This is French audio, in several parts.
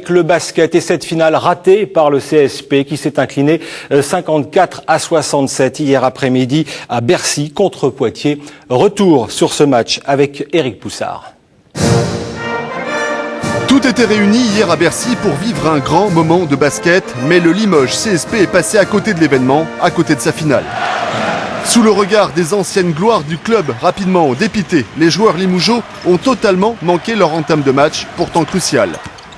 avec le basket et cette finale ratée par le CSP qui s'est incliné 54-67 hier après-midi à Bercy contre Poitiers. Retour sur ce match avec Éric Poussard. Tout était réuni hier à Bercy pour vivre un grand moment de basket, mais le Limoges CSP est passé à côté de l'événement, à côté de sa finale. Sous le regard des anciennes gloires du club, rapidement dépités, les joueurs limougeaux ont totalement manqué leur entame de match, pourtant crucial.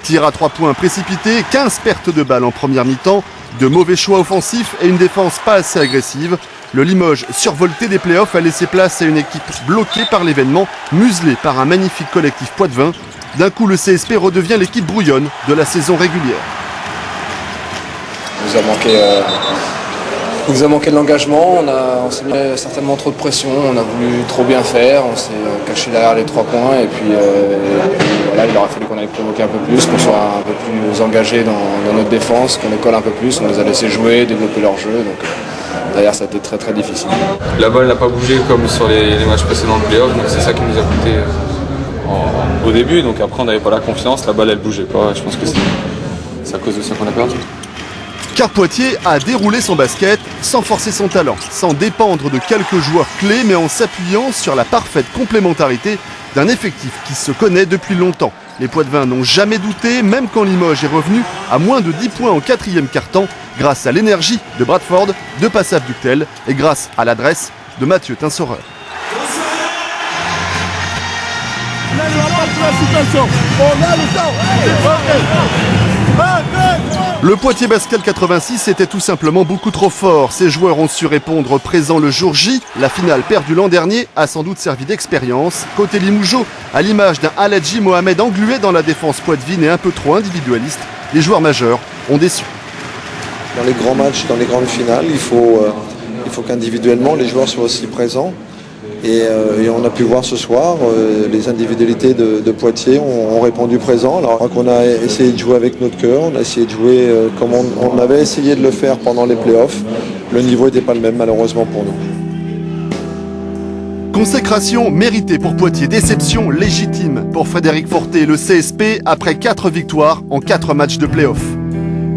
Tir à 3 points précipité, 15 pertes de balles en première mi-temps, de mauvais choix offensifs et une défense pas assez agressive. Le Limoges, survolté des playoffs, a laissé place à une équipe bloquée par l'événement, muselée par un magnifique collectif poitevin. D'un coup, le CSP redevient l'équipe brouillonne de la saison régulière. Il nous a manqué de l'engagement, on s'est mis certainement trop de pression, on a voulu trop bien faire, on s'est caché derrière les 3 points et puis voilà, il aurait fallu qu'on aille provoquer un peu plus, qu'on soit un peu plus engagé dans notre défense, qu'on école un peu plus, on les a laissés jouer, développer leur jeu. Donc derrière ça a été très très difficile. La balle n'a pas bougé comme sur les matchs précédents de play-off, donc c'est ça qui nous a coûté au début. Donc après on n'avait pas la confiance, la balle elle bougeait pas, je pense que c'est à cause de ça qu'on a perdu. Car Poitiers a déroulé son basket sans forcer son talent, sans dépendre de quelques joueurs clés, mais en s'appuyant sur la parfaite complémentarité d'un effectif qui se connaît depuis longtemps. Les Poitevins n'ont jamais douté, même quand Limoges est revenu à moins de 10 points en 4e quart-temps, grâce à l'énergie de Bradford, de Passat Ductel et grâce à l'adresse de Mathieu Tinsoreur. Le Poitiers Basket 86 était tout simplement beaucoup trop fort. Ces joueurs ont su répondre présent le jour J. La finale perdue l'an dernier a sans doute servi d'expérience. Côté Limougeot, à l'image d'un Aladji Mohamed englué dans la défense poitevine et un peu trop individualiste, les joueurs majeurs ont déçu. Dans les grands matchs, dans les grandes finales, il faut qu'individuellement les joueurs soient aussi présents. Et on a pu voir ce soir, les individualités de Poitiers ont répondu présent. Alors je crois qu'on a essayé de jouer avec notre cœur, on a essayé de jouer comme on avait essayé de le faire pendant les playoffs. Le niveau n'était pas le même malheureusement pour nous. Consécration méritée pour Poitiers, déception légitime pour Frédéric Forté et le CSP après 4 victoires en 4 matchs de playoffs.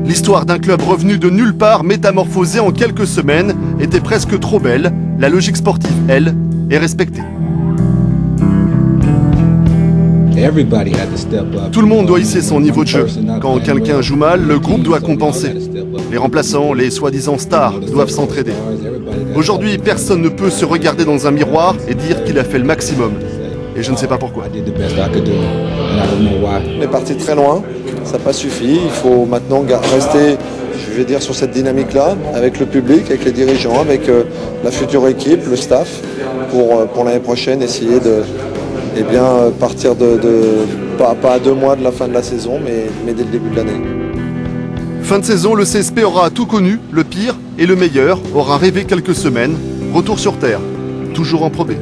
L'histoire d'un club revenu de nulle part, métamorphosé en quelques semaines, était presque trop belle. La logique sportive, elle, est respectée. Tout le monde doit hisser son niveau de jeu. Quand quelqu'un joue mal, le groupe doit compenser. Les remplaçants, les soi-disant stars, doivent s'entraider. Aujourd'hui, personne ne peut se regarder dans un miroir et dire qu'il a fait le maximum. Et je ne sais pas pourquoi. On est parti très loin, ça n'a pas suffi. Il faut maintenant rester, je vais dire, sur cette dynamique-là, avec le public, avec les dirigeants, avec la future équipe, le staff, pour l'année prochaine essayer de partir pas à 2 mois de la fin de la saison, mais dès le début de l'année. Fin de saison, le CSP aura tout connu, le pire et le meilleur, aura rêvé quelques semaines. Retour sur terre, toujours en Pro B.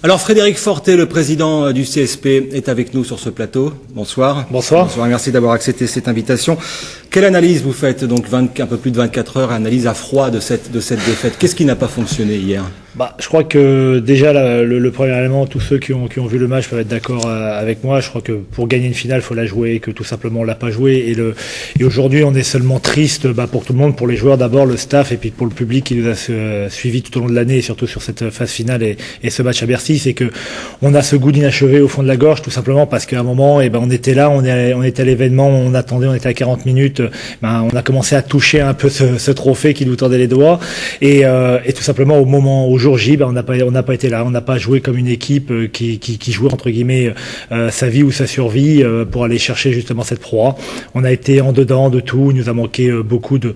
Alors Frédéric Forté, le président du CSP, est avec nous sur ce plateau. Bonsoir. Bonsoir. Bonsoir et merci d'avoir accepté cette invitation. Quelle analyse vous faites, donc un peu plus de 24 heures, analyse à froid de cette défaite? Qu'est-ce qui n'a pas fonctionné hier? Je crois que déjà le premier élément, tous ceux qui ont vu le match peuvent être d'accord avec moi. Je crois que pour gagner une finale, il faut la jouer et que tout simplement on l'a pas joué. Et aujourd'hui, on est seulement triste pour tout le monde, pour les joueurs d'abord, le staff et puis pour le public qui nous a suivi tout au long de l'année et surtout sur cette phase finale et ce match à Bercy, c'est que on a ce goût d'inachevé au fond de la gorge, tout simplement parce qu'à un moment, on était là, on était à l'événement, on attendait, on était à 40 minutes, on a commencé à toucher un peu ce trophée qui nous tendait les doigts et tout simplement au jour J, on n'a pas été là, on n'a pas joué comme une équipe qui jouait entre guillemets sa vie ou sa survie pour aller chercher justement cette proie. On a été en dedans de tout, il nous a manqué beaucoup de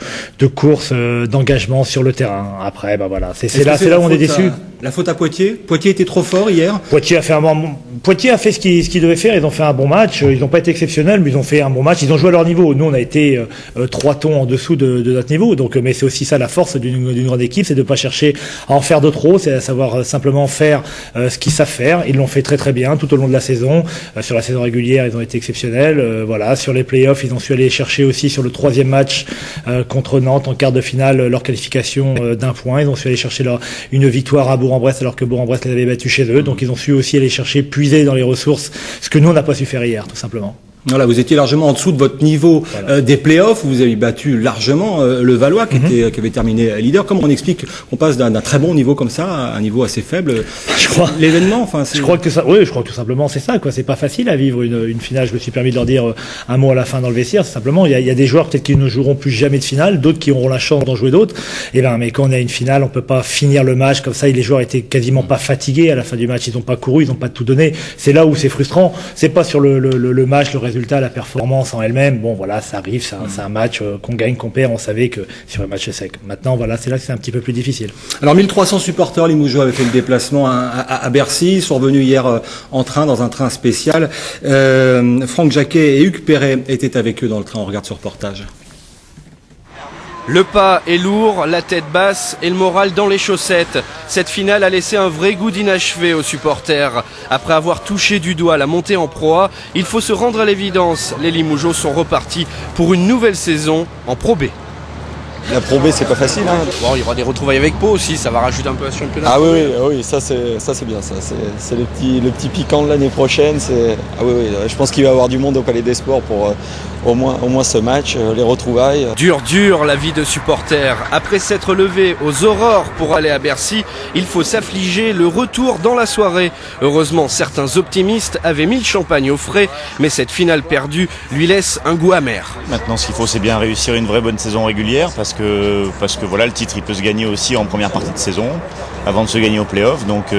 courses, d'engagement sur le terrain. Après, voilà, c'est là où on est déçu. La faute à Poitiers? Poitiers était trop fort hier? Poitiers a fait ce qu'il devait faire, ils ont fait un bon match, ils n'ont pas été exceptionnels, mais ils ont fait un bon match, ils ont joué à leur niveau. Nous, on a été 3 tons en dessous de notre niveau, donc mais c'est aussi ça la force d'une grande équipe, c'est de pas chercher à en faire de trop, c'est à savoir simplement faire ce qu'ils savent faire. Ils l'ont fait très très bien tout au long de la saison. Sur la saison régulière, ils ont été exceptionnels. Voilà, sur les playoffs, ils ont su aller chercher aussi sur le 3e match contre Nantes en quart de finale leur qualification d'1 point. Ils ont su aller chercher une victoire à Bourg Bourg-en-Bresse alors que Bourg-en-Bresse les avait battus chez eux. Donc ils ont su aussi aller chercher, puiser dans les ressources, ce que nous on n'a pas su faire hier, tout simplement. Voilà, vous étiez largement en dessous de votre niveau des playoffs. Vous avez battu largement le Valois qui avait terminé leader. Comment on explique qu'on passe d'un très bon niveau comme ça à un niveau assez faible? Je crois. L'événement, enfin, je crois que tout simplement c'est ça, quoi. C'est pas facile à vivre une finale. Je me suis permis de leur dire un mot à la fin dans le vestiaire. C'est simplement, il y a des joueurs peut-être qui ne joueront plus jamais de finale, d'autres qui auront la chance d'en jouer d'autres. Mais quand on a une finale, on peut pas finir le match comme ça. Les joueurs étaient quasiment pas fatigués à la fin du match. Ils ont pas couru, ils ont pas tout donné. C'est là où c'est frustrant. C'est pas sur le match, le résultat, la performance en elle-même. Bon, voilà, ça arrive, c'est un match qu'on gagne, qu'on perd, on savait que sur un match sec. Maintenant, voilà, c'est là que c'est un petit peu plus difficile. Alors, 1300 supporters, les Mougeois avaient fait le déplacement à Bercy, ils sont revenus hier en train, dans un train spécial. Franck Jacquet et Hugues Perret étaient avec eux dans le train, on regarde ce reportage. Le pas est lourd, la tête basse et le moral dans les chaussettes. Cette finale a laissé un vrai goût d'inachevé aux supporters. Après avoir touché du doigt la montée en Pro A, il faut se rendre à l'évidence. Les Limougeaux sont repartis pour une nouvelle saison en Pro B. La Pro B, c'est pas facile. Hein. Bon, il y aura des retrouvailles avec Pau aussi, ça va rajouter un peu à ce championnat. Ah oui, ça c'est bien. Ça, c'est le petit piquant de l'année prochaine. Je pense qu'il va y avoir du monde au Palais des Sports pour au moins ce match, les retrouvailles. Dur la vie de supporter. Après s'être levé aux aurores pour aller à Bercy, il faut s'affliger le retour dans la soirée. Heureusement, certains optimistes avaient mis le champagne au frais, mais cette finale perdue lui laisse un goût amer. Maintenant, ce qu'il faut, c'est bien réussir une vraie bonne saison régulière, parce que voilà, le titre il peut se gagner aussi en première partie de saison avant de se gagner au play-off. Donc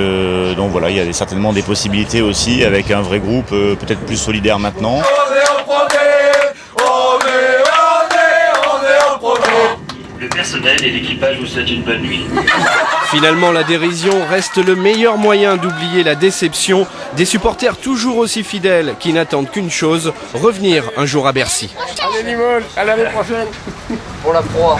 voilà, il y a certainement des possibilités aussi avec un vrai groupe peut-être plus solidaire maintenant. Le personnel et l'équipage vous souhaitent une bonne nuit. Finalement, la dérision reste le meilleur moyen d'oublier la déception des supporters toujours aussi fidèles qui n'attendent qu'une chose, revenir un jour à Bercy. Allez Limoges, à l'année prochaine pour la Pro A.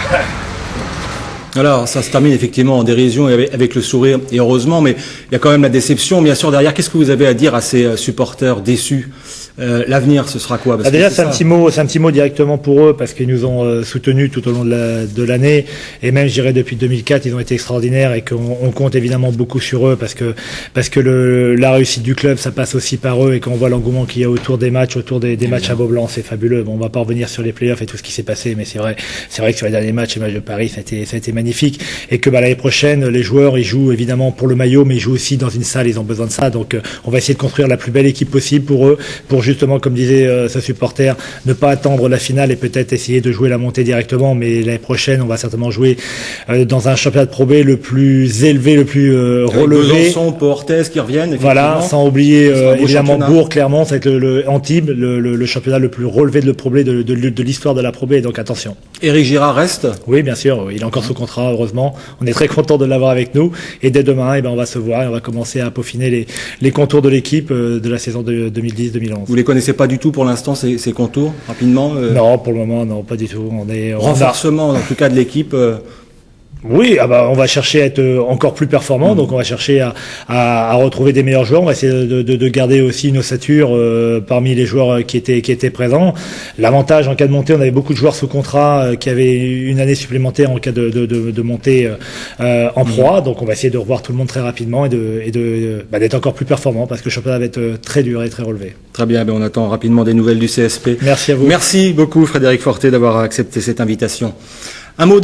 Alors, ça se termine effectivement en dérision et avec le sourire, et heureusement, mais il y a quand même la déception. Bien sûr, derrière, qu'est-ce que vous avez à dire à ces supporters déçus? L'avenir, ce sera quoi? Déjà, c'est un petit mot directement pour eux, parce qu'ils nous ont soutenus tout au long de l'année, et même, je dirais, depuis 2004, ils ont été extraordinaires, et qu'on compte évidemment beaucoup sur eux, parce que la réussite du club, ça passe aussi par eux, et quand on voit l'engouement qu'il y a autour des matchs, des matchs à Beaublanc, c'est fabuleux. Bon, on va pas revenir sur les playoffs et tout ce qui s'est passé, mais c'est vrai que sur les derniers matchs, les matchs de Paris, ça a été magnifique, et que l'année prochaine, les joueurs, ils jouent évidemment pour le maillot, mais ils jouent aussi dans une salle, ils ont besoin de ça, donc on va essayer de construire la plus belle équipe possible pour eux, pour justement, comme disait ce supporter, ne pas attendre la finale et peut-être essayer de jouer la montée directement, mais l'année prochaine, on va certainement jouer dans un championnat de Pro B le plus élevé, le plus relevé. Besançon, Pau-Orthez qui reviennent. Voilà, sans oublier évidemment Bourg, Clermont, ça va être le Antibes, le championnat le plus relevé de Pro B de l'histoire de la Pro B, donc attention. Éric Girard reste? Oui, bien sûr, il est encore sous contrat, heureusement. On est très content de l'avoir avec nous, et dès demain, on va se voir et on va commencer à peaufiner les contours de l'équipe de la saison de 2010-2011. Vous les connaissez pas du tout pour l'instant, ces contours, rapidement? Non, pour le moment, non, pas du tout. Renforcement, en tout cas, de l'équipe. Oui, on va chercher à être encore plus performant, donc on va chercher à retrouver des meilleurs joueurs. On va essayer de garder aussi une ossature parmi les joueurs qui étaient présents. L'avantage en cas de montée, on avait beaucoup de joueurs sous contrat qui avaient une année supplémentaire en cas de montée en Pro A, donc on va essayer de revoir tout le monde très rapidement et d'être encore plus performant, parce que le championnat va être très dur et très relevé. Très bien, on attend rapidement des nouvelles du CSP. Merci à vous. Merci beaucoup Frédéric Fortet d'avoir accepté cette invitation. Un mot